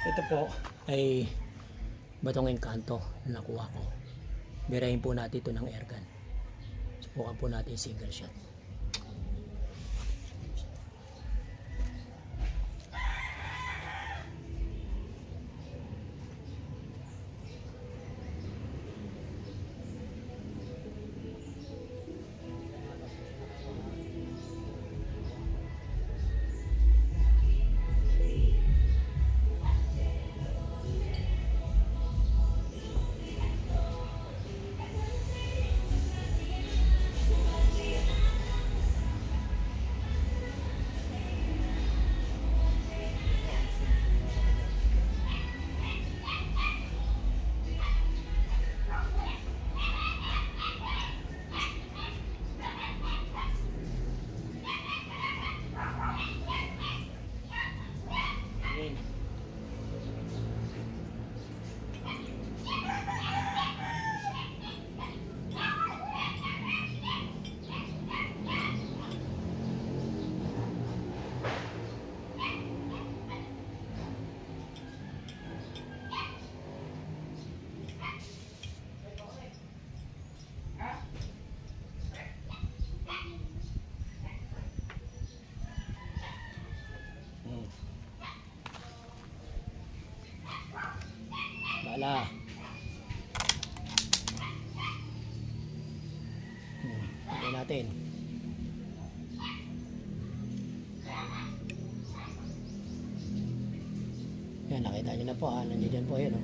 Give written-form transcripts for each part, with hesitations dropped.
Ito po ay batong engkanto na nakuha ko. Birahin po natin ito ng airgun. Subukan po natin single shot. Bala. Tignan natin. Yan, nakita nyo na po ha. Nandiyan po yun.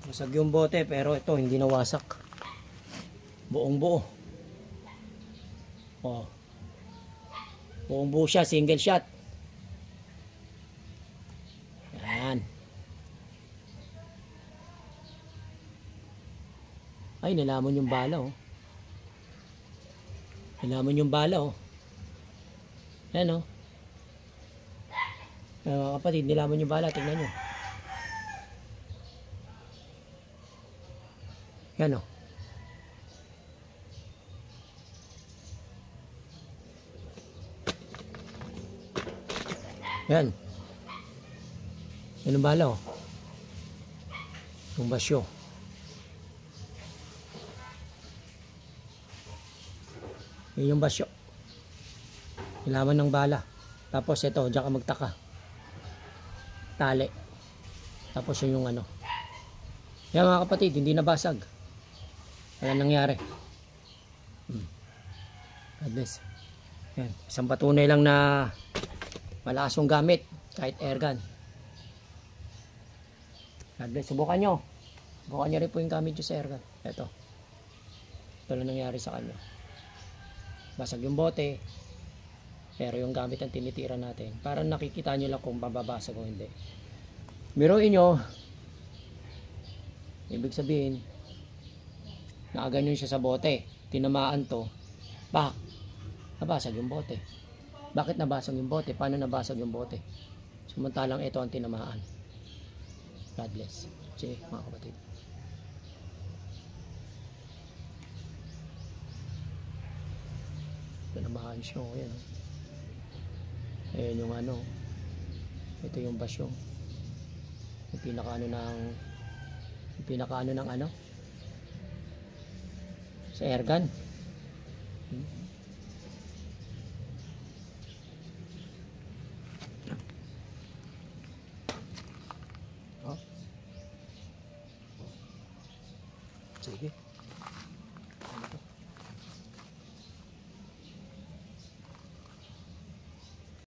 Masag yung bote pero ito hindi nawasak. Buong buo. Oh. Buong buo siya, single shot. Yan. Ay, nilamon yung bala oh. Nilamon yung bala oh. Yan oh. Mga kapatid, nilamon yung bala, tingnan nyo. Yan o. Yan. Yan ang bala o. Yung basyo. Yan yung basyo. Nilaman ng bala. Tapos ito, diyan ka magtaka. Tali. Tapos yun yung ano. Yan mga kapatid, hindi nabasag. Wala nangyari. God bless. Yan. Isang patunay lang na malakas yung gamit kahit airgun. God bless. Subukan nyo. Subukan nyo rin po yung gamit nyo sa airgun. Ito. Ito lang nangyari sa kanya. Basag yung bote. Pero yung gamit ang tinitira natin. Parang nakikita nyo lang kung bababasag o hindi. Biruin nyo. Ibig sabihin, nakaganyan siya sa bote. Tinamaan to. Pak! Nabasag yung bote. Bakit nabasag yung bote? Paano nabasag yung bote? Samantalang ito ang tinamaan. God bless. Sige, mga kapatid. Tinamaan siya. Ayan. Ayan yung ano. Ito yung basyo. Yung pinakaano ng ano sa airgun.